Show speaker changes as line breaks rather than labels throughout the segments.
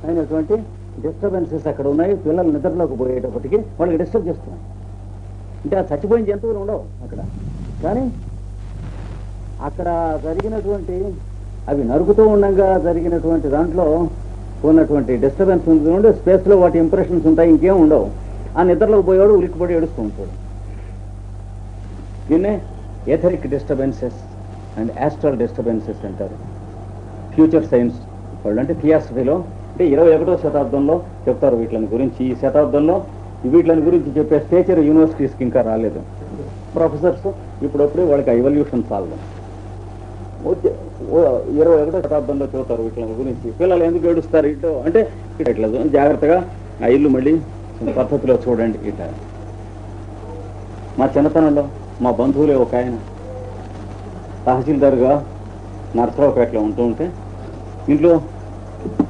అయినటువంటి డిస్టర్బెన్సెస్ అక్కడ ఉన్నాయి. పిల్లలు నిద్రలోకి పోయేటప్పటికి వాళ్ళకి డిస్టర్బ్ చేస్తున్నాయి. అంటే ఆ చచ్చిపోయిన జంతువులు ఉండవు అక్కడ, కానీ అక్కడ జరిగినటువంటి అవి నరుకుతూ ఉండగా జరిగినటువంటి దాంట్లో ఉన్నటువంటి డిస్టర్బెన్స్ ఉంటే స్పేస్లో వాటి ఇంప్రెషన్స్ ఉంటాయి, ఇంకేం ఉండవు. ఆ నిద్రలోకి పోయేవాడు ఉలిక్కిపడి ఏడుస్తూ ఉంటాడు. దీన్నే etheric disturbances and astral disturbances అంటారు ఫ్యూచర్ సైన్స్ వాళ్ళు. అంటే థియాసఫీలో అంటే 21వ శతాబ్దంలో చెప్తారు వీటిని గురించి. ఈ శతాబ్దంలో వీటిని గురించి చెప్పే స్టేచర్ యూనివర్సిటీస్కి ఇంకా రాలేదు. ప్రొఫెసర్స్ ఇప్పుడప్పుడే వాళ్ళకి ఎవల్యూషన్ సాల్వ్ 21వ శతాబ్దంలో చెబుతారు వీటిని గురించి. పిల్లలు ఎందుకు ఏడుస్తారు ఇటు అంటే ఇట్లా జాగ్రత్తగా ఆ ఇల్లు మళ్ళీ పద్ధతిలో చూడండి. ఇట మా చిన్నతనంలో మా బంధువులే ఒక ఆయన తహసీల్దార్గా నర్సరావుపేటలో ఉంటూ ఉంటే ఇంట్లో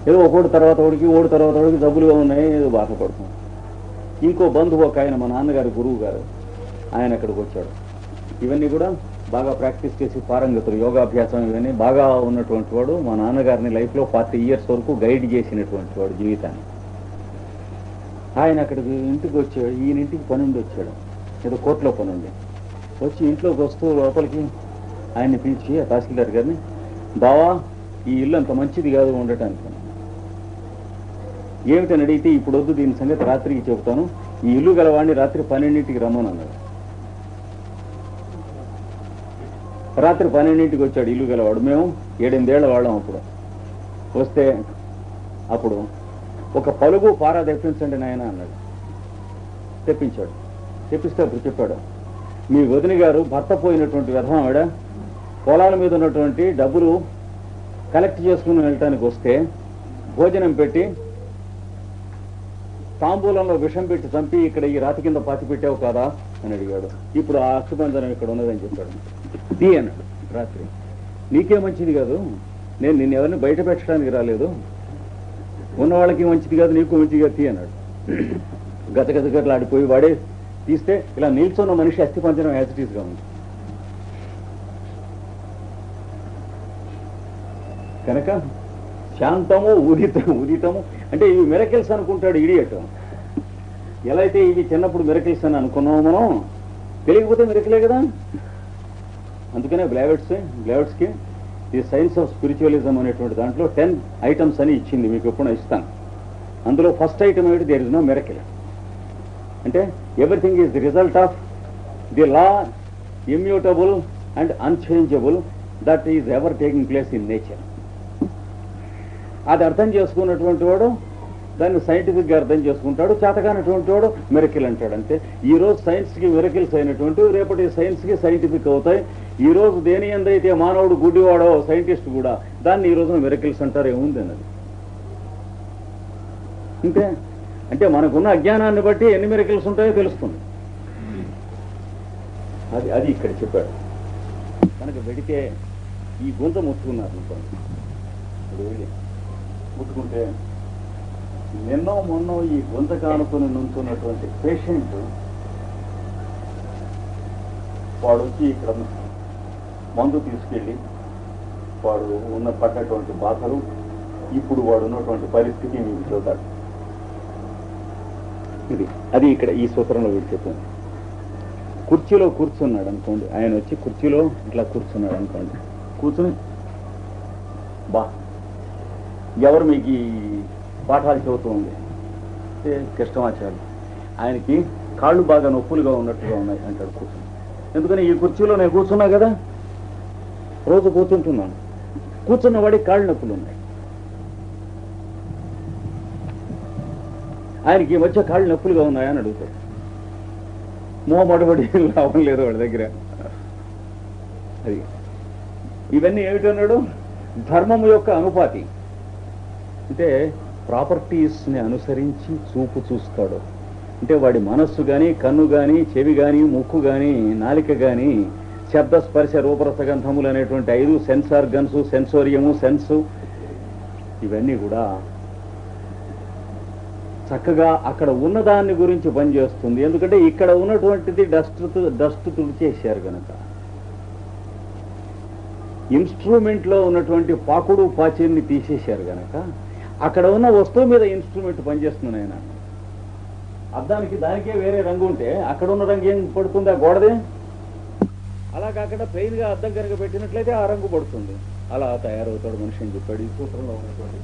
ఏదో ఒకటి తర్వాత ఒకడికి జబ్బులుగా ఉన్నాయి, ఏదో బాధపడుతుంది. ఇంకో బంధువు ఒక ఆయన మా నాన్నగారి గురువు గారు ఆయన అక్కడికి వచ్చాడు. ఇవన్నీ కూడా బాగా ప్రాక్టీస్ చేసి పారంగతులు, యోగాభ్యాసం ఇవన్నీ బాగా ఉన్నటువంటి వాడు. మా నాన్నగారిని లైఫ్లో 40 years వరకు గైడ్ చేసినటువంటి వాడు జీవితాన్ని. ఆయన అక్కడికి ఇంటికి వచ్చాడు. ఈయన ఇంటికి పనుండి వచ్చాడు, ఏదో కోర్టులో పనుండి వచ్చి ఇంట్లోకి వస్తూ లోపలికి ఆయన్ని పిలిచి ఆ తహసీల్దార్ గారిని, బావా ఈ ఇల్లు అంత మంచిది కాదు ఉండటానికి. ఏమిటని అడిగితే, ఇప్పుడు వద్దు, దీని సంగతి రాత్రికి చెబుతాను, ఈ ఇల్లు గలవాడిని రాత్రి 12ంటికి రమ్మని అన్నాడు. రాత్రి 12ంటికి వచ్చాడు ఇల్లు గలవాడు. మేము 7-8 ఏళ్ల వాళ్ళం అప్పుడు. వస్తే అప్పుడు ఒక పలుగు పారా తెప్పించండి నాయన అన్నాడు. తెప్పించాడు. తెప్పిస్తే అప్పుడు చెప్పాడు, మీ వదిన గారు భర్త పోయినటువంటి విధం ఆవిడ పొలాల మీద ఉన్నటువంటి డబ్బులు కలెక్ట్ చేసుకుని వెళ్ళటానికి వస్తే భోజనం పెట్టి తాంబూలంలో విషం పెట్టి చంపి ఇక్కడ ఈ రాతి కింద పాతి పెట్టావు కాదా అని అడిగాడు. ఇప్పుడు ఆ అక్షబంధనం ఇక్కడ ఉన్నదని చెప్పాడు. తీ అన్నాడు రాత్రి. నీకే మంచిది కాదు, నేను నిన్ను ఎవరిని బయట పెట్టడానికి రాలేదు, ఉన్న వాళ్ళకి మంచిది కాదు, నీకు మంచిది కాదు, తీ అన్నాడు. గతగతగట్లాడిపోయి వాడే తీస్తే ఇలా నిల్చున్న మనిషి అస్థిపంజరం యాజిటీస్గా ఉంది. కనుక శాంతము ఉదితము అంటే ఇవి మిరకిల్స్ అనుకుంటాడు ఇడియట్. ఎలా అయితే ఇవి చిన్నప్పుడు మిరకిల్స్ అని అనుకున్నాము మనం, తెలియకపోతే మిరకిలే కదా. అందుకనే Blavatsky the science of spiritualism అనేటువంటి దాంట్లో 10 items అని ఇచ్చింది, మీకు ఎప్పుడైనా ఇస్తాను. అందులో ఫస్ట్ ఐటమ్ ఏమిటి, దేర్ ఇస్ నో మిరకిల్. అంటే everything is the result of the law immutable and unchangeable that is ever taking place in nature. అది అర్థం చేసుకున్నటువంటి వాడు దాన్ని సైంటిఫిక్గా అర్థం చేసుకుంటాడు. చేతగానటువంటి వాడు మిరకిల్ అంటాడు. అంతే. ఈరోజు సైన్స్కి మిరకిల్స్ అయినటువంటి రేపటి సైన్స్కి సైంటిఫిక్ అవుతాయి. ఈరోజు దేని ఎందైతే మానవుడు గుడ్డివాడో సైంటిస్ట్ కూడా దాన్ని ఈ రోజున మిరకిల్స్ అంటారు. ఏముంది అన్నది అంతే. అంటే మనకున్న అజ్ఞానాన్ని బట్టి ఎన్ని మిరకిల్స్ ఉంటాయో తెలుస్తుంది. అది ఇక్కడ చెప్పాడు. కనుక వెడితే ఈ గుంత ముట్టుకున్నారు అనుకోండి, ఇప్పుడు వెళ్ళి ముట్టుకుంటే నిన్నో మొన్నో ఈ గుంత కానుకొని నుంచున్నటువంటి పేషెంట్ వాడు వచ్చి ఇక్కడ మందు తీసుకెళ్ళి వాడు పడ్డటువంటి బాధలు, ఇప్పుడు వాడు ఉన్నటువంటి పరిస్థితి మీకు చూద్దాడు. అది ఇక్కడ ఈ సూత్రంలో వీడు చెప్పింది. కుర్చీలో కూర్చున్నాడు అనుకోండి, ఆయన వచ్చి కుర్చీలో ఇట్లా కూర్చున్నాడు అనుకోండి, కూర్చుని బా ఎవరు మీకు ఈ పాఠాలు చెబుతూ ఉంది అంటే కృష్ణమాచార్యులు, ఆయనకి కాళ్ళు బాగా నొప్పులుగా ఉన్నట్టుగా ఉన్నాయి అంటాడు కూర్చుని. ఎందుకని ఈ కుర్చీలో నేను కూర్చున్నా కదా, రోజు కూర్చుంటున్నాను, కూర్చున్న వాడికి కాళ్ళు నొప్పులు ఉన్నాయి. ఆయనకి ఈ మధ్య కాళ్ళు నొప్పులుగా ఉన్నాయని అడుగుతాడు. మోమడబడి లాభం లేదు వాడి దగ్గర. అది ఇవన్నీ ఏమిటన్నాడు, ధర్మము యొక్క అనుపాతి. అంటే ప్రాపర్టీస్ని అనుసరించి చూపు చూస్తాడు. అంటే వాడి మనస్సు కానీ, కన్ను కానీ, చెవి కానీ, ముక్కు కానీ, నాలిక కానీ, శబ్ద స్పర్శ రూపరసగంధములు అనేటువంటి 5 సెన్స్ ఆర్గన్స్, సెన్సోరియము, సెన్సు, ఇవన్నీ కూడా చక్కగా అక్కడ ఉన్నదాన్ని గురించి పనిచేస్తుంది. ఎందుకంటే ఇక్కడ ఉన్నటువంటిది డస్ట్ తుడిచేశారు కనుక. ఇన్స్ట్రుమెంట్లో ఉన్నటువంటి పాకుడు పాచిని తీసేశారు కనుక అక్కడ ఉన్న వస్తువు మీద ఇన్స్ట్రుమెంట్ పనిచేస్తుంది ఆయన. అద్దానికి దానికే వేరే రంగు ఉంటే అక్కడ ఉన్న రంగు ఏం పడుతుంది ఆ గోడదే. అలా కాకుండా ప్లెయిన్ గా అద్దం కనుక పెట్టినట్లయితే ఆ రంగు పడుతుంది. అలా తయారవుతాడు మనిషి అని చెప్పాడు ఈ సూత్రంలో ఉన్నటువంటి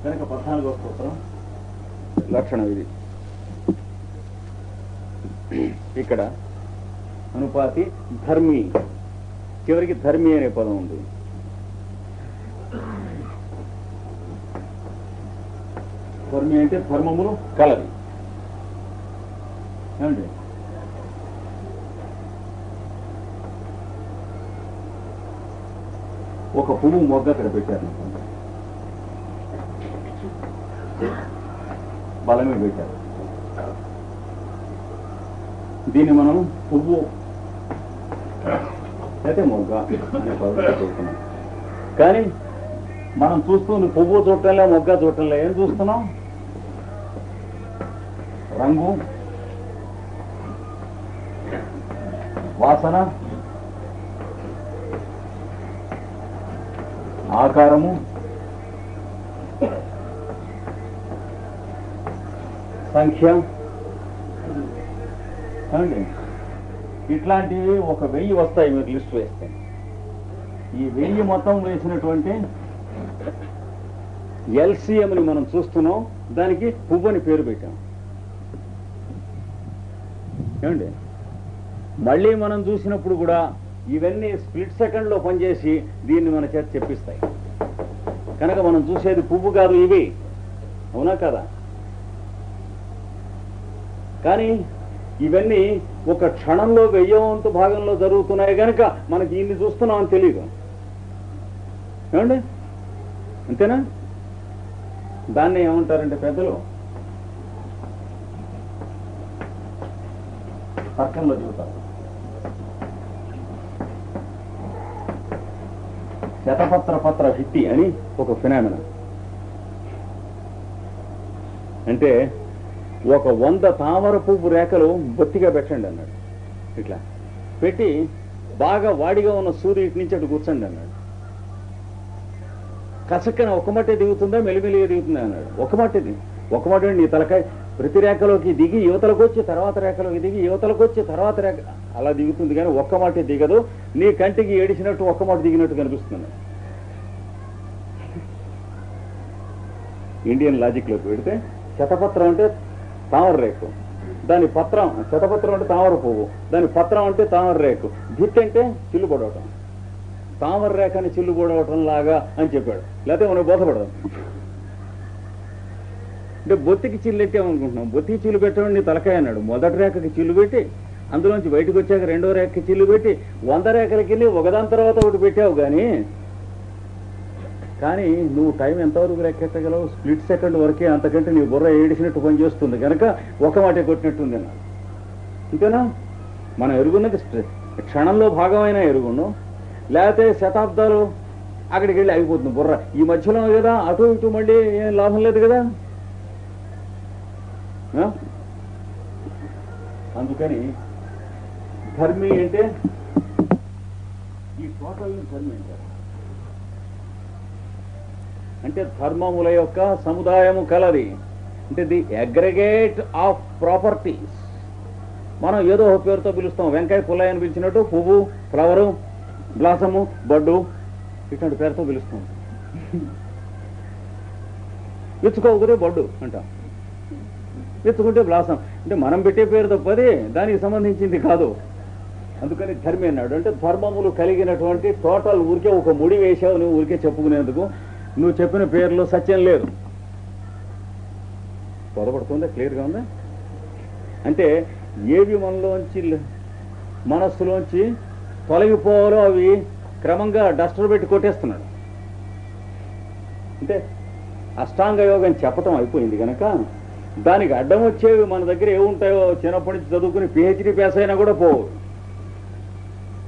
కనుక 14వ సూత్రం లక్షణం ఇది. ఇక్కడ అనుపాతి ధర్మి, చివరికి ధర్మి అనే పదం ఉంది. ధర్మి అంటే ధర్మములు కలది ఏమండి. ఒక పువ్వు మొగ్గ అక్కడ పెట్టారు, బలమే పెట్టారు. దీన్ని మనం పువ్వు అయితే మొగ్గ అనే పద్ధతి చూస్తున్నాం. కానీ మనం చూస్తుంది పువ్వు చూడటంలే, మొగ్గ చూడటంలే. ఏం చూస్తున్నాం? రంగు, వాసన, ఆకారము, సంఖ్య ఏమండి. ఇట్లాంటివి ఒక 1000 వస్తాయి మీరు లిస్ట్ వేస్తే. ఈ 1000 మొత్తం వేసినటువంటి ఎల్సిఎంని మనం చూస్తున్నాం. దానికి పువ్వు అని పేరు పెట్టాం ఏమండి. మళ్ళీ మనం చూసినప్పుడు కూడా ఇవన్నీ స్ప్లిట్ సెకండ్లో పనిచేసి దీన్ని మన చేత చెప్పిస్తాయి. కనుక మనం చూసేది పువ్వు కాదు ఇవి, అవునా కదా? కానీ ఇవన్నీ ఒక క్షణంలో 1000వ భాగంలో జరుగుతున్నాయి కనుక మనకి ఇన్ని చూస్తున్నాం అని తెలియదు ఏమండి. అంతేనా? దాన్ని ఏమంటారంటే పెద్దలు తర్కంలో చెబుతారు, శతపత్ర పత్ర భిత్తి అని ఒక ఫినామినా. అంటే ఒక 100 తామర పువ్వు రేఖలు బొత్తిగా పెట్టండి అన్నాడు. ఇట్లా పెట్టి బాగా వాడిగా ఉన్న సూర్యు ఇటు నుంచి అటు కూర్చోండి అన్నాడు. కసక్కన ఒక మట్టే దిగుతుందా మెలిమెలిగా దిగుతుందా అన్నాడు. ఒక మట్టి నీ తలకాయ ప్రతి రేఖలోకి దిగి యువతలకు వచ్చి తర్వాత రేఖలోకి దిగి యువతలకు వచ్చి తర్వాత రేఖ అలా దిగుతుంది. కానీ ఒక్క మట్టి దిగదు. నీ కంటికి ఏడిచినట్టు ఒక్క మట్టి దిగినట్టు కనిపిస్తుంది. ఇండియన్ లాజిక్లోకి పెడితే శతపత్రం అంటే తామర రేకు, దాని పత్రం, శతపత్రం అంటే తామర పువ్వు, దాని పత్రం అంటే తామర రేకు, భిత్తి అంటే చిల్లు పొడవటం. తామర రేఖని చిల్లు పొడవటం లాగా అని చెప్పాడు. లేకపోతే మనం బోధపడదాం అంటే బొత్తికి చిల్లు పెట్టామనుకుంటున్నాం. బొత్తికి చిల్లు పెట్టామని నీ తలకాయ అన్నాడు. మొదటి రేఖకి చిల్లు పెట్టి అందులోంచి బయటకు వచ్చాక రెండో రేఖకి చిల్లు పెట్టి 100 రేఖలకి వెళ్ళి ఒకదాని తర్వాత ఒకటి పెట్టావు. కానీ నువ్వు టైం ఎంతవరకు లెక్కెట్టగలవు? స్ప్లిట్ సెకండ్ వరకే, అంతకంటే నీ బుర్ర ఏడిసినట్టు పనిచేస్తుంది కనుక ఒక మాట కొట్టినట్టుంది అన్నాడు. అంతేనా? మనం ఎరుగున్నది క్షణంలో భాగమైన ఎరుగును, లేకపోతే శతాబ్దాలు అక్కడికి వెళ్ళి ఆగిపోతుంది బుర్ర. ఈ మధ్యలో కదా అటు ఇటు మళ్ళీ ఏం లాభం లేదు కదా. అందుకని ధర్మి అంటే ఈ టోటల్ ధర్మి అంటారు. అంటే ధర్మముల యొక్క సముదాయము కలది. అంటే ది అగ్రిగేట్ ఆఫ్ ప్రాపర్టీస్. మనం ఏదో ఒక పేరుతో పిలుస్తాం. వెంకాయ పుల్లయ్య అని పిలిచినట్టు పువ్వు, ఫ్లవరు, బ్లాసము, బడ్డు ఇట్లాంటి పేరుతో పిలుస్తాం. విచ్చుకోకపోతే బడ్డు అంటాం, విచ్చుకుంటే బ్లాసం. అంటే మనం పెట్టే పేరు తప్పది, దానికి సంబంధించింది కాదు. అందుకని ధర్మి అన్నాడు. అంటే ధర్మములు కలిగినటువంటి టోటల్ ఊరికే ఒక ముడి వేసావు నువ్వు ఊరికే చెప్పుకునేందుకు. నువ్వు చెప్పిన పేర్లో సత్యం లేదు. బోధపడుతుందా? క్లియర్గా ఉందా? అంటే ఏవి మనలోంచి మనస్సులోంచి తొలగిపోవాలో అవి క్రమంగా డస్టర్ పెట్టి కొట్టేస్తున్నాడు. అంటే అష్టాంగ యోగం చెప్పటం అయిపోయింది కనుక దానికి అడ్డం వచ్చేవి మన దగ్గర ఏముంటాయో చిన్నప్పటి నుంచి చదువుకుని పిహెచ్డీ పేస అయినా కూడా పోవు.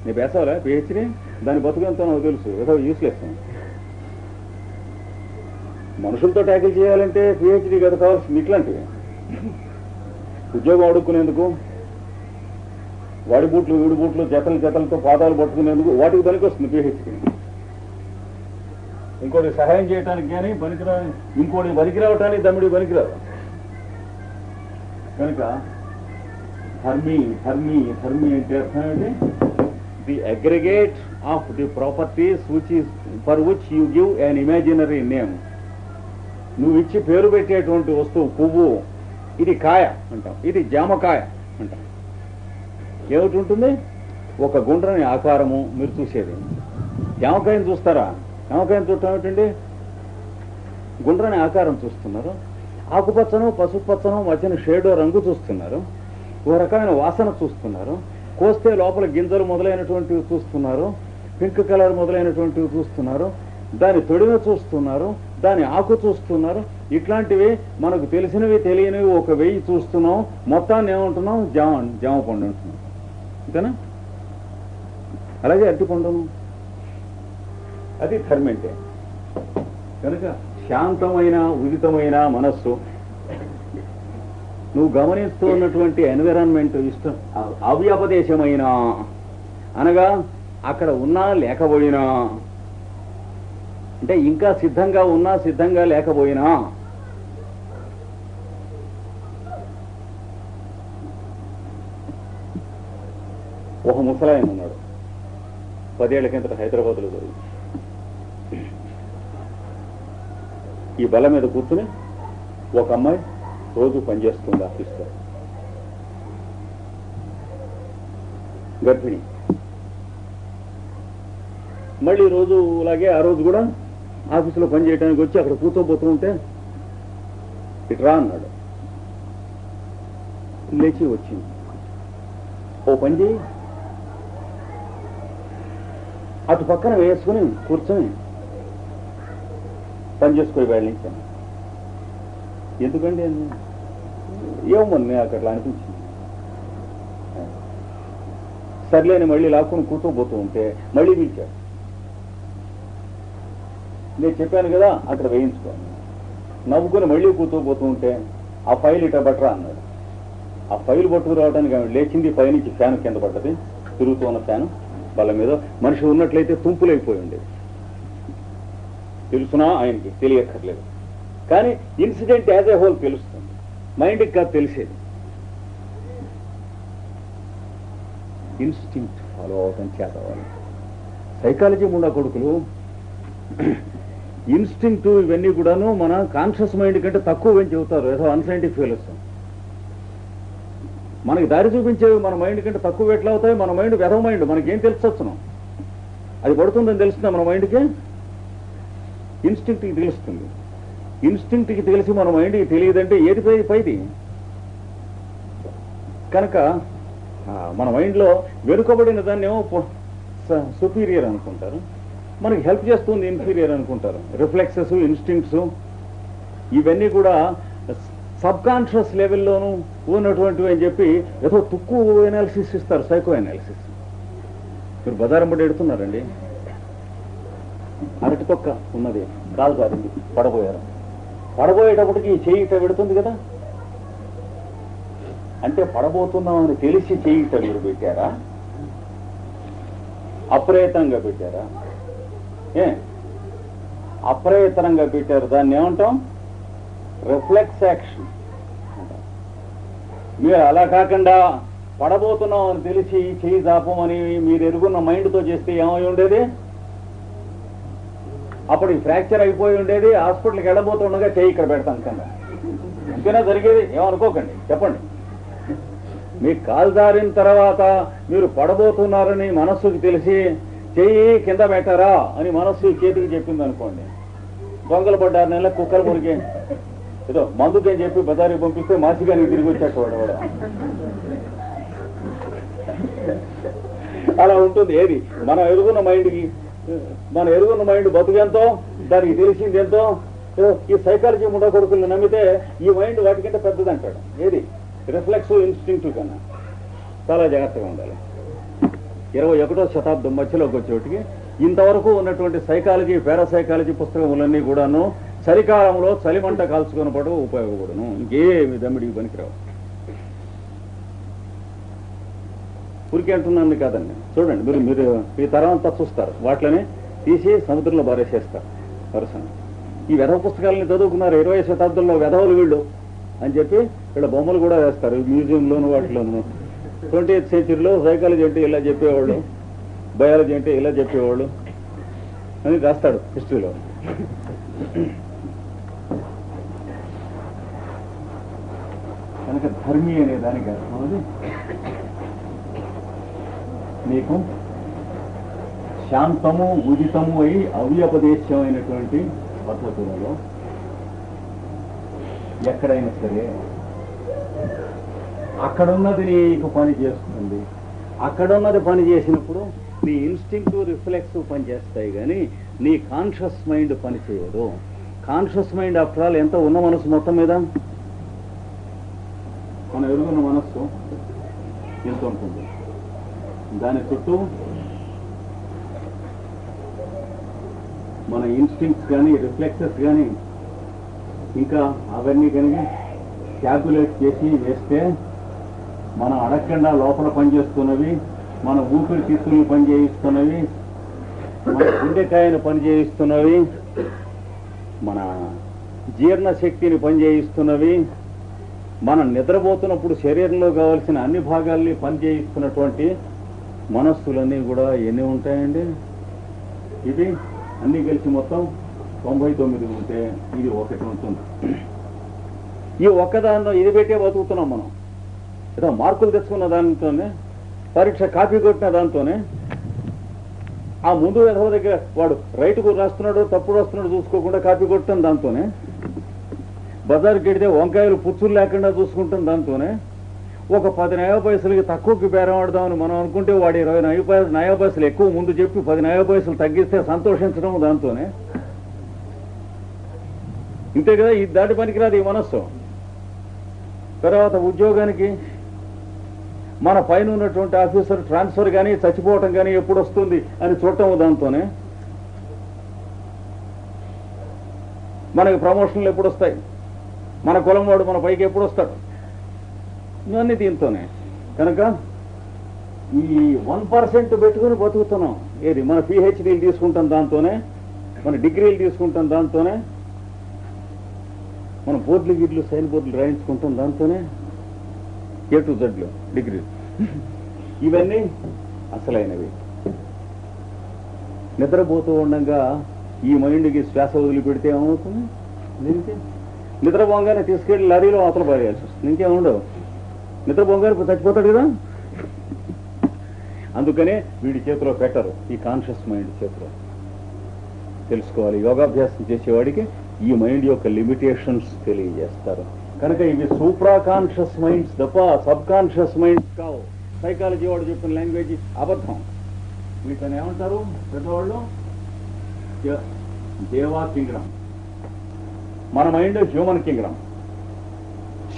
నీ పేసవలే పిహెచ్డీ, దాని బతుకంతో నాకు తెలుసు, ఏదో యూస్లెస్. మనుషులతో ట్యాకిల్ చేయాలంటే పిహెచ్డీ కదా కావాల్సింది. ఇట్లాంటివి ఉద్యోగం అడుక్కునేందుకు, వాడి బూట్లు వీడి బూట్లు జతలతో పాదాలు పట్టుకునేందుకు వాటికి పనికి వస్తుంది పిహెచ్డీ. ఇంకోటి సహాయం చేయడానికి కానీ పనికిరా, ఇంకోటి పనికిరావటానికి దమ్ముడి పనికిరాదు. కనుక ధర్మి ధర్మి ధర్మి అంటే అర్థం ఏంటి? The aggregate of the properties for which you give an imaginary name. నువ్వు ఇచ్చి పేరు పెట్టేటువంటి వస్తువు పువ్వు, ఇది కాయ అంటాం, ఇది జామకాయ అంటాం. ఏమిటి ఉంటుంది? ఒక గుండ్రని ఆకారము మీరు చూసేది. జామకాయను చూస్తారా? జామకాయను చూడటం ఏమిటండి? గుండ్రని ఆకారం చూస్తున్నారు, ఆకుపచ్చను పసుపచ్చను మధ్యన షేడో రంగు చూస్తున్నారు, ఓ రకమైన వాసన చూస్తున్నారు, కోస్తే లోపల గింజలు మొదలైనటువంటివి చూస్తున్నారు, పింక్ కలర్ మొదలైనటువంటివి చూస్తున్నారు, దాని తొడిమ చూస్తున్నారు, దాని ఆకు చూస్తున్నారు. ఇట్లాంటివి మనకు తెలిసినవి తెలియనివి ఒక 1000 చూస్తున్నాం. మొత్తాన్ని ఏమంటున్నాం? జామ పండు అంటున్నాం. అంతేనా? అలాగే అరటిపండును, అది ధర్మంటే. కనుక శాంతమైన ఉదితమైన మనస్సు, నువ్వు గమనిస్తూ ఉన్నటువంటి ఎన్విరాన్మెంట్ ఇష్టం అవ్యపదేశమైన, అనగా అక్కడ ఉన్నా లేకపోయినా, అంటే ఇంకా సిద్ధంగా ఉన్నా సిద్ధంగా లేకపోయినా, ఒక ముసలాయన ఉన్నాడు, 10 ఏళ్ల కిందట హైదరాబాద్లో జరిగింది. ఈ బల్ల మీద కూర్చుని ఒక అమ్మాయి రోజు పనిచేస్తుంది ఆఫీస్లో, గర్భిణి. మళ్ళీ రోజు అలాగే ఆ రోజు కూడా ఆఫీసులో పని చేయడానికి వచ్చి అక్కడ కూర్చోబోతూ ఉంటే, ఇట్రా అన్నాడు. లేచి వచ్చింది. ఓ పని చేయి, అటు పక్కన వేసుకుని కూర్చొని పని చేసుకుని వెళ్ళించాను. ఎందుకండి? ఏమని నాకు అట్లా అనిపించింది. సర్లేని మళ్ళీ లాక్కుని కూర్చోబోతూ ఉంటే మళ్ళీ పిలిచాడు. నేను చెప్పాను కదా అక్కడ వేయించుకోను. నవ్వుకొని మళ్ళీ కూర్చోబోతూ ఉంటే ఆ ఫైల్ ఇట బట్టరా అన్నాడు. ఆ ఫైల్ పట్టుకు రావడానికి ఆమె లేచింది, పైనుంచి ఫ్యాన్ కింద పడ్డది, తిరుగుతూ ఉన్న ఫ్యాను బల్ల మీద. మనిషి ఉన్నట్లయితే తుంపులైపోయి ఉండేది. తెలుసునా ఆయనకి? తెలియక్కర్లేదు. కానీ ఇన్సిడెంట్ యాజ్ ఏ హోల్ తెలుస్తుంది, మైండ్కి కాదు తెలిసేది. ఇన్స్టింక్ట్ ఫాలో అవటం చేతవాలి. సైకాలజీ ముండా కొడుకులు ఇన్స్టింక్ట్ ఇవన్నీ కూడాను మన కాన్షియస్ మైండ్ కంటే తక్కువ ఏం చెబుతారు, ఏదో అన్సైంటిఫిక్ ఫెయిల్స్. మనకి దారి చూపించేవి మన మైండ్ కంటే తక్కువ ఎట్లా అవుతాయి? మన మైండ్ వెధవ మైండ్, మనకేం తెలుసొచ్చును? అది పడుతుందని తెలుస్తుందా మన మైండ్కి? ఇన్స్టింక్ట్కి తెలుస్తుంది. ఇన్స్టింక్ట్కి తెలిసి మన మైండ్కి తెలియదంటే ఏది పైది? కనుక మన మైండ్లో వెనుకబడిన దాన్ని ఏమో సుపీరియర్ అనుకుంటారు, మనకి హెల్ప్ చేస్తుంది ఇన్ఫీరియర్ అనుకుంటారు. రిఫ్లెక్సెస్, ఇన్స్టింక్ట్స్ ఇవన్నీ కూడా సబ్ కాన్షియస్ లెవెల్లోనూ ఉన్నటువంటివి అని చెప్పి ఏదో తుక్కు ఎనాలిసిస్ ఇస్తారు, సైకో ఎనాలిసిస్. మీరు బజారం పడి ఎడుతున్నారండి, అరటి తొక్క ఉన్నది, కాలు జారింది, పడబోయారు. పడబోయేటప్పటికి చెయ్యి ఇట పెడుతుంది కదా, అంటే పడబోతున్నామని తెలిసి చెయ్యి ఇట మీరు పెట్టారా? అప్రయత్నంగా పెట్టారా? అప్రయత్నంగా పెట్టారు. దాన్ని ఏమంటాం? Reflex action. మీరు అలా కాకుండా పడబోతున్నాం అని తెలిసి చెయ్యి జాపమని మీరు ఎరుగున్న మైండ్తో చేస్తే ఏమై ఉండేది? అప్పుడు ఫ్రాక్చర్ అయిపోయి ఉండేది. హాస్పిటల్కి వెళ్ళబోతుండగా చెయ్యి ఇక్కడ పెడతాం కన్నా, ఇంకేనా జరిగేది? ఏమనుకోకండి, చెప్పండి. మీకు కాలు జారిన తర్వాత మీరు పడబోతున్నారని మనస్సుకి తెలిసి చెయ్యి కింద పెట్టారా అని మనస్సు చేతికి చెప్పింది అనుకోండి, దొంగలు పడ్డారు, నెల కుక్కలు మురిగే ఏదో మందుకని చెప్పి బజారుకి పంపిస్తే మాసిగానికి తిరిగి వచ్చేటవాడు వాడు. అలా ఉంటుంది. ఏది మనం ఎరుగున్న మైండ్కి, మన ఎరుగున్న మైండ్ బతుకెంతో, దానికి తెలిసింది ఎంతో. ఈ సైకాలజీ ముండా కొడుకులు నమ్మితే ఈ మైండ్ వాటికంటే పెద్దదంటాడు. ఏది రిఫ్లెక్స్, ఇన్స్టింక్టివ్ కన్నా చాలా జాగ్రత్తగా ఉండాలి. 21వ శతాబ్దం మధ్యలోకి వచ్చేటికి ఇంతవరకు ఉన్నటువంటి సైకాలజీ, పారాసైకాలజీ పుస్తకములన్నీ కూడాను చలికాలంలో చలిమంట కాల్చుకుని పడు ఉపయోగపడును, ఇంకేమి దమ్మిడికి పనికిరావు. ఊరికే అంటున్నాను కాదండి. చూడండి, మీరు ఈ తరం అంతా చూస్తారు, వాటిని తీసి సముద్రంలో బారేసేస్తారు. పర్సన్. ఈ వెధవ పుస్తకాలని చదువుకున్నారు 20వ శతాబ్దంలో వెధవలు వీళ్ళు అని చెప్పి వీళ్ళ బొమ్మలు కూడా వేస్తారు మ్యూజియంలోను వాటిలోను. 20th centuryలో సైకాలజీ అంటే ఇలా చెప్పేవాళ్ళు, బయాలజీ అంటే ఇలా చెప్పేవాళ్ళు అని రాస్తాడు హిస్టరీలో. కనుక ధర్మి అనే దానికి అర్థం అది నీకు శాంతము ఉదితము అయి అవ్యపదేశమైనటువంటి పద్ధతులలో ఎక్కడైనా సరే అక్కడున్నది నీకు పని చేస్తుంది. అక్కడున్నది పని చేసినప్పుడు నీ ఇన్స్టింక్టివ్ రిఫ్లెక్సివ్ పని చేస్తాయి, కానీ నీ కాన్షియస్ మైండ్ పని చేయదు. కాన్షియస్ మైండ్ ఆఫ్టర్ ఆల్ ఎంత ఉన్న మనసు మొత్తం మీద, మన ఎరుగున్న మనస్సు ఎంత ఉంటుంది, దాని చుట్టూ మన ఇన్స్టింక్ట్స్ కానీ రిఫ్లెక్సెస్ కానీ ఇంకా అవన్నీ కనుక క్యాల్కులేట్ చేసి వేస్తే మనం అడగకుండా లోపల పనిచేస్తున్నవి, మన ఊపిరి తిత్తుల్ని పనిచేయిస్తున్నవి, మన గుండెకాయను పనిచేయిస్తున్నవి, మన జీర్ణశక్తిని పనిచేయిస్తున్నవి, మనం నిద్రపోతున్నప్పుడు శరీరంలో కావాల్సిన అన్ని భాగాల్ని పనిచేయిస్తున్నటువంటి మనస్సులన్నీ కూడా ఎన్ని ఉంటాయండి? ఇది అన్నీ కలిసి మొత్తం 99 ఉంటే ఇది ఒకటి ఉంటుంది. ఈ ఒక్కదానిలో ఇది పెట్టే బతుకుతున్నాం మనం. ఏదో మార్కులు తెచ్చుకున్న దానితోనే, పరీక్ష కాపీ కొట్టిన దాంతోనే, ఆ ముందు ఎదవ దగ్గర వాడు రైట్కు రాస్తున్నాడు తప్పుడు వస్తున్నాడు చూసుకోకుండా కాపీ కొట్టడం దాంతోనే, బజార్కి వెడితే వంకాయలు పుచ్చులు లేకుండా చూసుకుంటాం దాంతోనే, ఒక 10 నయా పైసలకి తక్కువకి బేరం ఆడదామని మనం అనుకుంటే వాడు 20 నయా పైసలు ఎక్కువ ముందు చెప్పి 10 నయా పైసలు తగ్గిస్తే సంతోషించడం దాంతోనే. ఇంతే కదా, ఈ దాటి పనికిరాదు ఈ మనస్సు. తర్వాత ఉద్యోగానికి మన పైన ఉన్నటువంటి ఆఫీసర్ ట్రాన్స్ఫర్ కానీ చచ్చిపోవటం కానీ ఎప్పుడు వస్తుంది అని చూడటం దాంతోనే. మనకి ప్రమోషన్లు ఎప్పుడు వస్తాయి, మన కులం వాడు మన పైకి ఎప్పుడు వస్తాడు, ఇవన్నీ దీంతోనే. కనుక ఈ 1% పెట్టుకుని బతుకుతున్నాం. ఏది మన పిహెచ్డీలు తీసుకుంటాం దాంతోనే, మన డిగ్రీలు తీసుకుంటాం దాంతోనే, మన బోర్డులు గిడ్లు సైన్ బోర్డులు రాయించుకుంటాం దాంతోనే, A to Z డిగ్రీలు. ఇవన్నీ అసలైనవి. నిద్రపోతూ ఉండగా ఈ మైండ్కి శ్వాస వదిలిపెడితే ఏమవుతుంది? దీనికి నిద్రపోగానే తీసుకెళ్లి లారీలో అవతల పారేయాల్సి వస్తుంది, ఇంకేముండవు. నిద్రపోగానే చచ్చిపోతాడు కదా. అందుకనే వీడి చేతిలో పెట్టరు, ఈ కాన్షియస్ మైండ్ చేతిలో. తెలుసుకోవాలి, యోగాభ్యాసం చేసేవాడికి ఈ మైండ్ యొక్క లిమిటేషన్స్ తెలియజేస్తారు. కనుక ఇవి సూప్రా కాన్షియస్ మైండ్స్ తప్ప సబ్ కాన్షియస్ మైండ్స్ కావు. సైకాలజీ వాడు చెప్పిన లాంగ్వేజ్ అబద్ధం. వీటిని ఏమంటారు పెద్దవాళ్ళు? దేవా కింగ్డమ్. మన మైండ్ హ్యూమన్ కింగ్డమ్.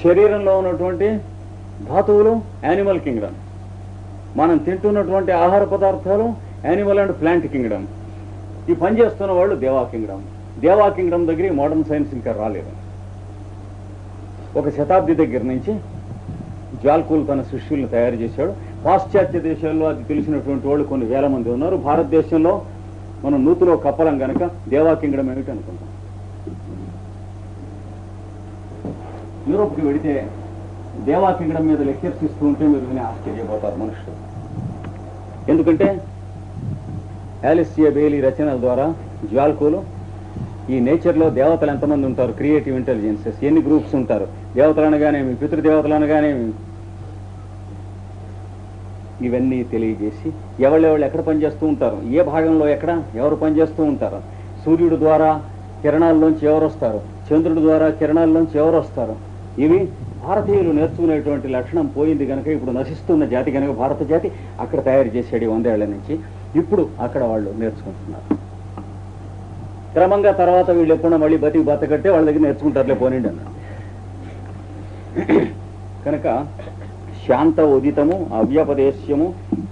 శరీరంలో ఉన్నటువంటి ధాతువులు యానిమల్ కింగ్డమ్. మనం తింటున్నటువంటి ఆహార పదార్థాలు యానిమల్ అండ్ ప్లాంట్ కింగ్డమ్. ఈ పనిచేస్తున్న వాళ్ళు దేవా కింగ్డమ్. దేవా కింగ్డమ్ దగ్గర మోడర్న్ సైన్స్ ఇంకా రాలేదు. ఒక శతాబ్ది దగ్గర నుంచి జ్వాల్కూల్ తన శిష్యుల్ని తయారు చేశాడు. పాశ్చాత్య దేశాల్లో అది తెలిసినటువంటి వాళ్ళు కొన్ని వేల మంది ఉన్నారు. భారతదేశంలో మనం నూతులో కప్పలం కనుక దేవా కింగ్డమ్ ఏమిటి అనుకుంటాం. యూరోప్కి వెడితే దేవా కింగ్డమ్ మీద లెక్చర్స్ ఇస్తూ ఉంటే మీరు విని ఆశ్చర్యపోతారు మనుషులు. ఎందుకంటే ఆలిసియా బెయిలీ రచనల ద్వారా జ్వాల్కూలు ఈ నేచర్లో దేవతలు ఎంతమంది ఉంటారు, క్రియేటివ్ ఇంటెలిజెన్సెస్ ఎన్ని గ్రూప్స్ ఉంటారు, దేవతలు అనగానేమి పితృదేవతలు అనగానేమి, ఇవన్నీ తెలియజేసి ఎవళ్ళెవళ్ళు ఎక్కడ పనిచేస్తూ ఉంటారు, ఏ భాగంలో ఎక్కడ ఎవరు పనిచేస్తూ ఉంటారు, సూర్యుడు ద్వారా కిరణాల్లోంచి ఎవరు వస్తారు, చంద్రుడి ద్వారా కిరణాల్లోంచి ఎవరు వస్తారు, ఇవి భారతీయులు నేర్చుకునేటువంటి లక్షణం పోయింది కనుక ఇప్పుడు నశిస్తున్న జాతి కనుక భారత జాతి అక్కడ తయారు చేసేది 100 ఏళ్ల నుంచి. ఇప్పుడు అక్కడ వాళ్ళు నేర్చుకుంటున్నారు. క్రమంగా తర్వాత వీళ్ళు ఎప్పుడన్నా మళ్ళీ బతకట్టే వాళ్ళ దగ్గర నేర్చుకుంటారులే పోనండి అన్న. కనుక శాంత ఉదితము అవ్యపదేశ్యము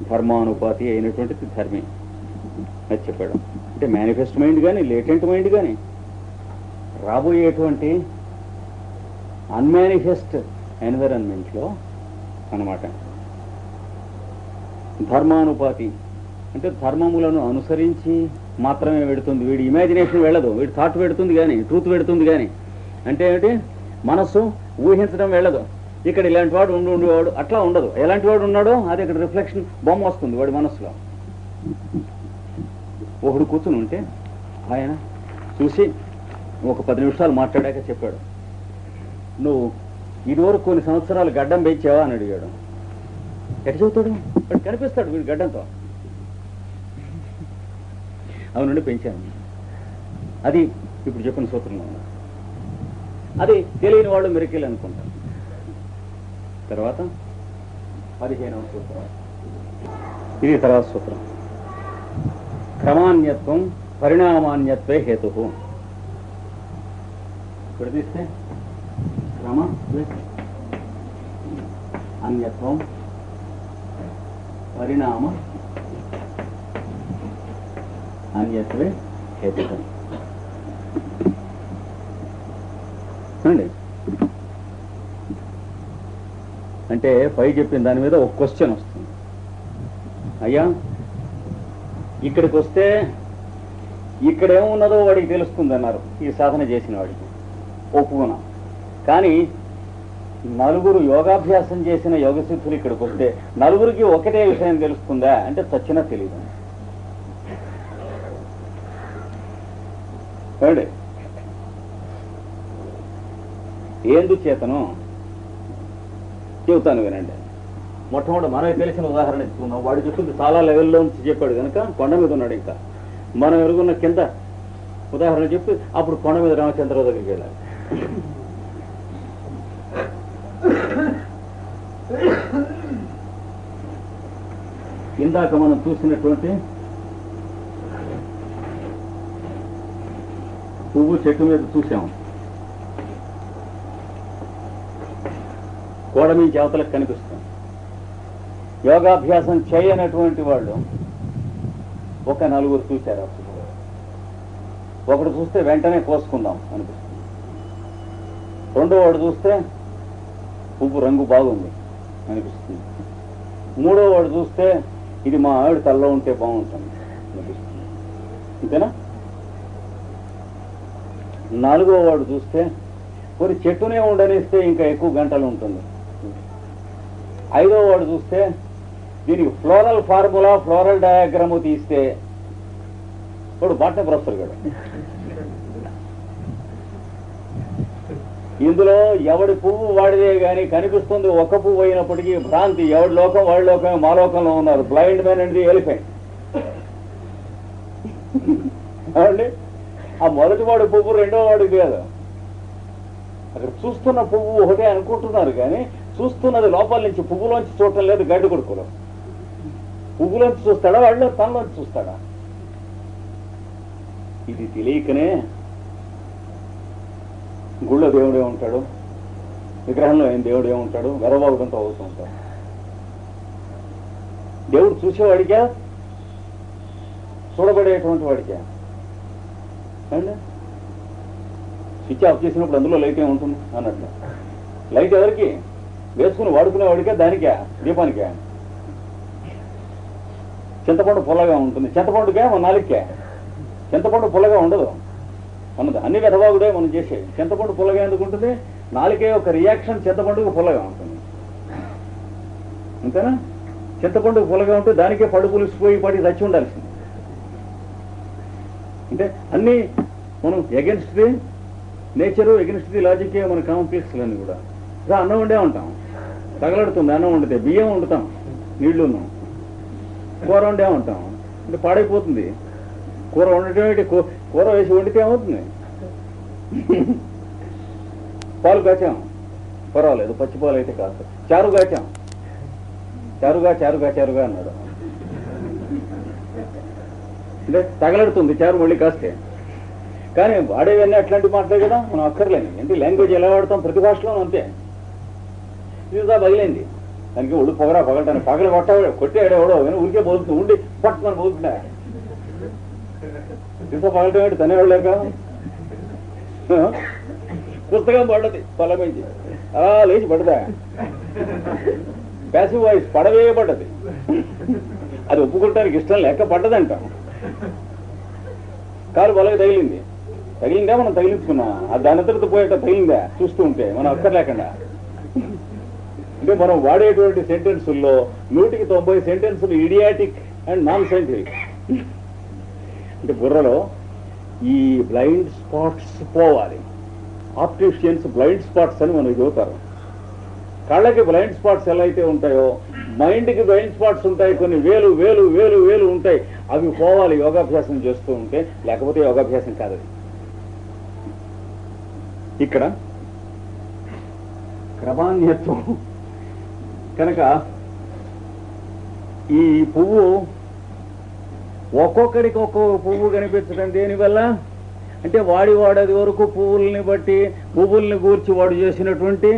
ధర్మానుపాతి అయినటువంటిది ధర్మే అది చెప్పాడు. అంటే మేనిఫెస్ట్ మైండ్ కానీ లేటెంట్ మైండ్ కానీ రాబోయేటువంటి అన్మానిఫెస్ట్ ఎన్విరాన్మెంట్లో అన్నమాట. ధర్మానుపాతి అంటే ధర్మములను అనుసరించి మాత్రమే పెడుతుంది, వీడి ఇమాజినేషన్ వెళ్ళదు, వీడి థాట్ పెడుతుంది కానీ ట్రూత్ పెడుతుంది కానీ. అంటే ఏమిటి, మనస్సు ఊహించడం వెళ్ళదు. ఇక్కడ ఇలాంటి వాడు ఉండేవాడు అట్లా ఉండదు, ఎలాంటి వాడు ఉన్నాడో అది ఇక్కడ రిఫ్లెక్షన్ బొమ్మ వస్తుంది వాడి మనస్సులో. ఒకడు కూర్చుని ఉంటే ఆయన చూసి ఒక 10 నిమిషాలు మాట్లాడాక చెప్పాడు, నువ్వు ఇదివరకు కొన్ని సంవత్సరాలు గడ్డం పెంచావా అని అడిగాడు. ఎటు చెబుతాడు, వాడు కనిపిస్తాడు వీడు గడ్డంతో. అవునండి పెంచాను. అది ఇప్పుడు చెప్పిన సూత్రంలో ఉన్నారు. అది తెలియని వాళ్ళు మిరకిల్ అనుకుంటారు. తర్వాత 15వ సూత్రం, ఇది తర్వాత సూత్రం. క్రమాన్యత్వం పరిణామాన్యత్వే హేతు. ఇక్కడ తీస్తే క్రమ అన్యత్వం పరిణామ అన్యత్వే హేతు అండి. అంటే పై చెప్పిన దాని మీద ఒక క్వశ్చన్ వస్తుంది. అయ్యా ఇక్కడికి వస్తే ఇక్కడేమున్నదో వాడికి తెలుస్తుంది అన్నారు ఈ సాధన చేసిన వాడికి, ఒప్పుకున్నా. కానీ నలుగురు యోగాభ్యాసం చేసిన యోగసిద్ధులు ఇక్కడికి వస్తే నలుగురికి ఒకటే విషయం తెలుస్తుందా అంటే చచ్చినా తెలియదు. ఎందుచేతను చెబుతాను వినండి. మొట్టమొదటి మనకు తెలిసిన ఉదాహరణ ఇస్తున్నాం. వాడు చెప్పింది చాలా లెవెల్లో నుంచి చెప్పాడు కనుక కొండ మీద ఉన్నాడు. ఇంకా మనం ఎరుగున్న కింద ఉదాహరణ చెప్పి అప్పుడు కొండ మీద రామచంద్రరావు దగ్గరికి వెళ్ళాలి. ఇందాక మనం చూసినటువంటి పువ్వు చెట్టు మీద చూసాం, గోడ నుంచి అవతలకు కనిపిస్తుంది. యోగాభ్యాసం చేయనటువంటి వాళ్ళు ఒక నలుగురు చూశారు. ఒకడు చూస్తే వెంటనే కోసుకుందాం అనిపిస్తుంది. రెండో వాడు చూస్తే పువ్వు రంగు బాగుంది అనిపిస్తుంది. మూడో వాడు చూస్తే ఇది మా ఆవిడ తల్లో ఉంటే బాగుంటుంది అనిపిస్తుంది. అంతేనా? నాలుగో వాడు చూస్తే కొన్ని చెట్టునే ఉండనిస్తే ఇంకా ఎక్కువ గంటలు ఉంటుంది. ఐదో వాడు చూస్తే దీనికి ఫ్లోరల్ ఫార్ములా ఫ్లోరల్ డయాగ్రాము తీస్తే వాడు బాటనీ ప్రొఫెసర్ కూడా. ఇందులో ఎవడి పువ్వు వాడిదే కానీ కనిపిస్తుంది ఒక పువ్వు అయినప్పటికీ భ్రాంతి. ఎవడి లోకం వాడి లోకమే, మా లోకంలో ఉన్నారు. Blind man and the elephant. అవండి ఆ మొదటి వాడి పువ్వు రెండో వాడికి కాదు. అక్కడ చూస్తున్న పువ్వు ఒకటే అనుకుంటున్నారు కానీ చూస్తున్నది లోపల నుంచి. పువ్వులోంచి చూడటం లేదు గడ్డి కొడుకులో. పువ్వులోంచి చూస్తాడా వాళ్ళు తనలోంచి చూస్తాడా? ఇది తెలియకనే గుళ్ళో దేవుడే ఉంటాడు, విగ్రహంలో ఏం దేవుడే ఉంటాడు, వెరబాగుడంతో అవుతూ ఉంటాడు. దేవుడు చూసేవాడికా చూడబడేటువంటి వాడికా అండి? స్విచ్ ఆఫ్ చేసినప్పుడు అందులో లైట్ ఏముంటుంది అన్నట్లు. లైట్ ఎవరికి? వేసుకుని వాడుకునేవాడికా దానికా దీపానికా? చింతపండు పుల్లగా ఉంటుంది. చింతపండుకే మన నాలుగుకే. చింతపండు పుల్లగా ఉండదు అన్నది. అన్ని వెధవాగుడే మనం చేసేది. చింతపండు పుల్లగా ఎందుకు ఉంటుంది? నాలుగే ఒక రియాక్షన్ చింతపండుకు పుల్లగా ఉంటుంది. అంతేనా? చింతపండుకు పుల్లగా ఉంటే దానికే పడు పులిసిపోయి పడి రచ్చి ఉండాల్సింది. అంటే అన్నీ మనం against the nature, against the లాజికే మన కాంప్లెక్స్లన్నీ కూడా. అన్నం వండే ఉంటాం, తగలడుతుంది. అన్నం వండితే బియ్యం వండుతాం, నీళ్లు ఉన్నాం. కూర వండే ఉంటాం అంటే పాడైపోతుంది. కూర వండటం ఏంటి? కూర వేసి వండితే ఏమవుతుంది? పాలు కాచాం, పర్వాలేదు, పచ్చి పాలు అయితే కాదు. చారు కాచాం, చారుగా అన్నాడు. అంటే తగలడుతుంది చారు మళ్ళీ కాస్తే. కానీ వాడేవన్నీ అట్లాంటి మాటలే కదా, మనం అక్కర్లేని. అంటే లాంగ్వేజ్ ఎలా వాడతాం ప్రతి భాషలోనూ అంతే. ఇదిగా బగిలింది దానికి ఒళ్ళు పగలటానికి. పగల కొట్టాడు ఎవడో కానీ ఊరికే పోతుంది. ఉండి పట్టుమని పోతుందా? ఇంత పగలటం ఏంటి? తనేవాళ్ళేక పుస్తకం పడ్డది పొలమించి అలా లేచి పడదా? ప్యాసివ్ వాయిస్ పడవే పడ్డది. అది ఒప్పుకుంటానికి ఇష్టం లేక పడ్డదంటాం. కాలు బలగా తగిలిందా మనం తగిలించుకున్నాం, దాని అంతటితో పోయేట తగిలిందా చూస్తూ ఉంటే మనం అక్కర్లేకుండా. అంటే మనం వాడేటువంటి సెంటెన్సుల్లో 100కి 90 సెంటెన్సులు ఇడియాటిక్ అండ్ నాన్ సైంటిఫిక్. అంటే బుర్రలో ఈ బ్లైండ్ స్పాట్స్ పోవాలి. ఆప్టిషియన్స్ బ్లైండ్ స్పాట్స్ అని మనకు చెబుతారు. కళ్ళకి బ్లైండ్ స్పాట్స్ ఎలా అయితే ఉంటాయో మైండ్కి బ్లైండ్ స్పాట్స్ ఉంటాయి, కొన్ని వేలు వేలు వేలు వేలు ఉంటాయి. అవి పోవాలి యోగాభ్యాసం చేస్తూ ఉంటే, లేకపోతే యోగాభ్యాసం కాదది. ఇక్కడ క్రమాన్యత్వం కనుక ఈ పువ్వు ఒక్కొక్కడికి ఒక్కొక్క పువ్వు కనిపించడం దేనివల్ల అంటే వాడేది వరకు పువ్వుల్ని బట్టి పువ్వుల్ని గూర్చి వాడు చేసినటువంటి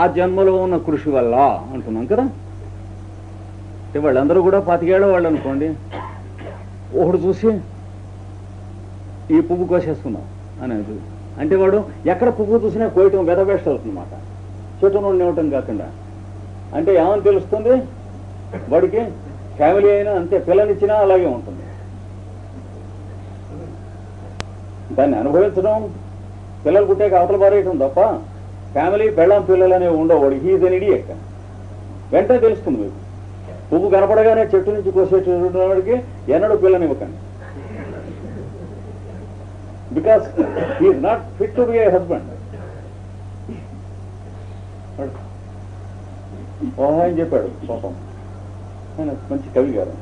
ఆ జన్మలో ఉన్న కృషి వల్ల అంటున్నాం కదా. అంటే వాళ్ళందరూ కూడా 25 ఏళ్ల వాళ్ళు అనుకోండి, ఒకడు చూసి ఈ పువ్వు కోసేసుకున్నాం అనేది అంటే వాడు ఎక్కడ పువ్వు చూసినా కోయటం వెదవేస్ట్ అవుతుందన్నమాట, చెట్టును ఇవ్వటం కాకుండా. అంటే ఏమని తెలుస్తుంది వాడికి, ఫ్యామిలీ అయినా అంతే, పిల్లనిచ్చినా అలాగే ఉంటుంది. దాన్ని అనుభవించడం, పిల్లలు పుట్టాక అవతల పారేయటం తప్ప ఫ్యామిలీ పెళ్ళాం పిల్లలు అనేవి ఉండవు. వాడికి హీజ్ అన్ ఇడియట్. వెంటనే తెలుస్తుంది మీకు. పువ్వు కనపడగానే చెట్టు నుంచి కోసేటవాడికి ఎన్నడూ పిల్లనివ్వకండి. Because he is not fit to be a husband. అని చెప్పాడు పాపం, ఆయన మంచి కవి గారు.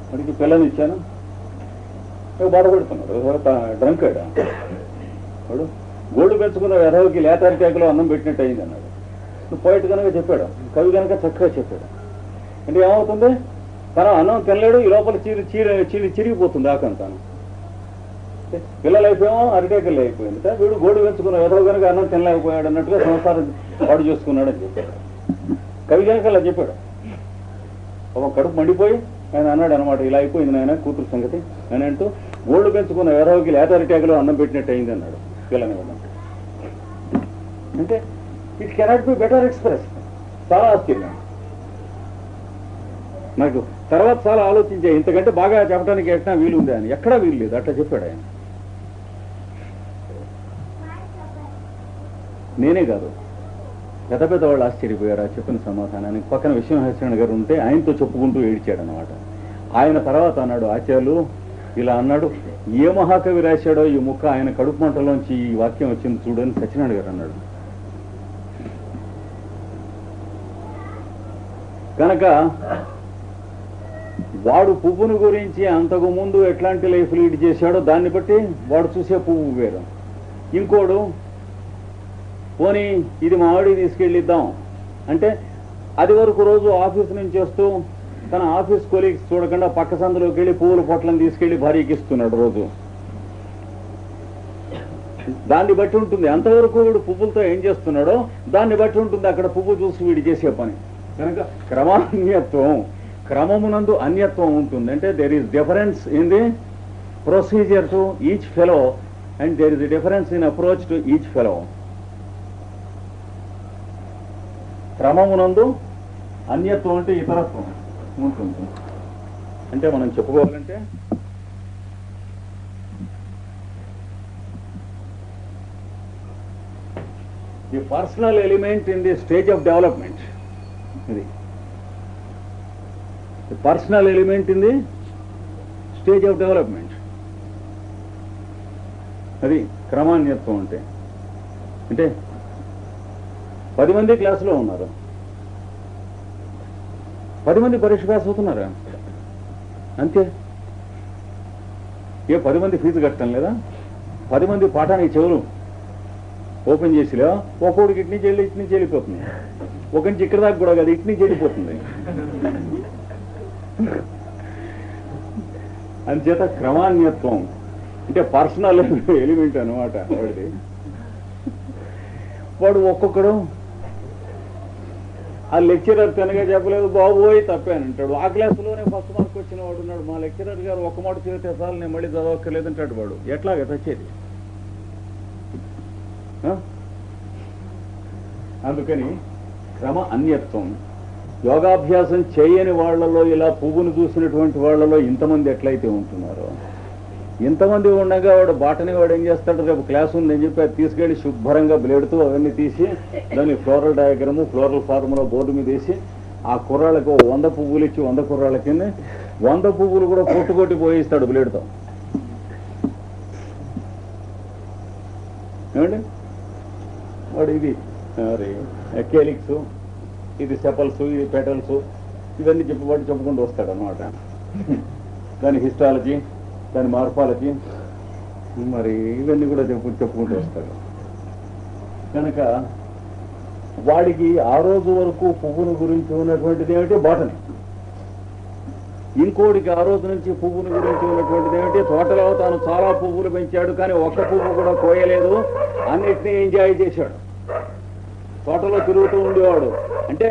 వాడికి పిల్లని ఇచ్చాను, బాధపడుతున్నాడు, డ్రంక్ అయ్యాడు వాడు. గోల్డ్ పెంచుకున్న ఎదవకి లేతారి టేకలో అన్నం పెట్టినట్టు అయింది అన్నాడు. పోయిట్ కనుక చెప్పాడు, కవి కనుక చక్కగా చెప్పాడు. అంటే ఏమవుతుంది, తను అన్నం తినలేడు, ఈ లోపల చిరిగిపోతుంది ఆకంతాను. పిల్లలు అయిపోయామో అరిటేకలు అయిపోయింది. వీడు గోడు పెంచుకున్న ఎదవ కనుక అన్నం తినలేకపోయాడు అన్నట్టుగా సంసారం పాడు చేసుకున్నాడు అని చెప్పాడు. కవి కనుక అలా చెప్పాడు. ఒక కడుపు మండిపోయి ఆయన అన్నాడు అనమాట, ఇలా అయిపోయింది నాయన కూతురు సంగతి అని అంటూ, గోల్డ్ పెంచుకున్న ఎదవకి లేతారి టేకలో అన్నం పెట్టినట్టు అయింది అన్నాడు పిల్లని. అంటే it cannot be better express. చాలా ఆశ్చర్యం నాకు. తర్వాత చాలా ఆలోచించే, ఇంతకంటే బాగా చెప్పడానికి ఎట్లా వీలు ఉంది అని. ఎక్కడా వీలు లేదు, అట్లా చెప్పాడు ఆయన. నేనే కాదు, పెద్ద పెద్ద వాళ్ళు ఆశ్చర్యపోయారు ఆ చెప్పిన సమాధానానికి. పక్కన విశ్వనాథ గారు ఉంటే ఆయనతో చెప్పుకుంటూ ఏడ్చాడు అనమాట. ఆయన తర్వాత అన్నాడు, ఆచార్యులు ఇలా అన్నాడు, ఏ మహాకవి రాశాడో ఈ ముక్క, ఆయన కడుపు మంటలోంచి ఈ వాక్యం వచ్చింది చూడని సత్యనారాయణ గారు అన్నాడు. కనుక వాడు పువ్వును గురించి అంతకు ముందు ఎట్లాంటి లైఫ్ లీడ్ చేశాడో దాన్ని బట్టి వాడు చూసే పువ్వు వేరు. ఇంకోడు పోనీ ఇది మా వాడికి తీసుకెళ్ళిద్దాం అంటే, అది వరకు రోజు ఆఫీస్ నుంచి వస్తూ తన ఆఫీస్ కొలీగ్స్ చూడకుండా పక్క సందులోకి వెళ్ళి పువ్వుల పొట్లను తీసుకెళ్లి భార్యకి ఇస్తున్నాడు రోజు. దాన్ని బట్టి ఉంటుంది అంతవరకు వీడు పువ్వులతో ఏం చేస్తున్నాడో, దాన్ని బట్టి ఉంటుంది అక్కడ పువ్వు చూసి వీడు చేసే పని. కనుక క్రమాన్యత్వం, క్రమమునందు అన్యత్వం ఉంటుంది. అంటే there is difference in the procedure to each fellow and there is difference in approach to each fellow. క్రమమునందు అన్యత్వం అంటే ఇతరత్వం ఉంటుంది. అంటే మనం చెప్పుకోవాలంటే the personal element in the stage of development. ఇది the personal element in the stage of development. అది క్రమాన్యత్వం అంటే. అంటే 10 మంది క్లాసులో ఉన్నారు, 10 మంది పరీక్ష పాస్ అవుతున్నారా అంతే. ఏ 10 మంది ఫీజు కట్టడం లేదా, 10 మంది పాఠానికి చెవులు ఓపెన్ చేసిలే, ఒక్కొక్కడికి ఇటు నుంచి వెళ్ళిపోతుంది, ఒక నుంచి ఇక్కడ దాకా కూడా కాదు, ఇటు నుంచి వెళ్ళిపోతుంది. అందుచేత క్రమాన్యత్వం అంటే పర్సనల్ ఎలిమెంట్ అనమాట వాడిది. వాడు ఒక్కొక్కడు ఆ లెక్చరర్ కనుక చెప్పలేదు బాబోయ్ తప్పాను అంటాడు. ఆ క్లాసులోనే ఫస్ట్ మార్క్ వచ్చిన వాడు ఉన్నాడు, మా లెక్చరర్ గారు ఒక్క మాట చదివితే చాలు నేను మళ్ళీ చదవక్కర్లేదు అంటాడు వాడు. ఎట్లాగా తెచ్చేది? అందుకని క్రమ అన్యత్వం. యోగాభ్యాసం చేయని వాళ్లలో, ఇలా పువ్వును చూసినటువంటి వాళ్లలో ఇంతమంది ఎట్లయితే ఉంటున్నారో, ఇంతమంది ఉండగా వాడు బాటనీ వాడు ఏం చేస్తాడు, రేపు క్లాస్ ఉందని చెప్పి అది తీసుకెళ్లి శుభ్రంగా బ్లేడ్తో అవన్నీ తీసి దాన్ని floral diagram floral formula board మీద వేసి ఆ కుర్రాళ్ళకు 100 పువ్వులు ఇచ్చి 100 కుర్రాళ్ళకి 100 పువ్వులు కూడా కొట్టుకొట్టి పోయిస్తాడు బ్లేడ్తో. ఏమండి వాడు ఇది మరి కేలిక్స్, ఇది సెపల్స్, ఇది పెటల్స్, ఇవన్నీ వాడు చెప్పుకుంటూ వస్తాడు అన్నమాట. దాని హిస్టాలజీ, దాని మార్పాలజీ, మరి ఇవన్నీ కూడా చెప్పుకుంటూ వస్తాడు. కనుక వాడికి ఆ రోజు వరకు పువ్వుని గురించి ఉన్నటువంటిది ఏమిటి బాటనీ, ఇంకోటికి ఆ రోజు నుంచి పువ్వుని గురించి ఉన్నటువంటిది ఏమిటి తోటలో తాను చాలా పువ్వులు పెంచాడు కానీ ఒక్క పువ్వు కూడా కోయలేదు, అన్నిటినీ ఎంజాయ్ చేశాడు, తోటలో తిరుగుతూ ఉండేవాడు. అంటే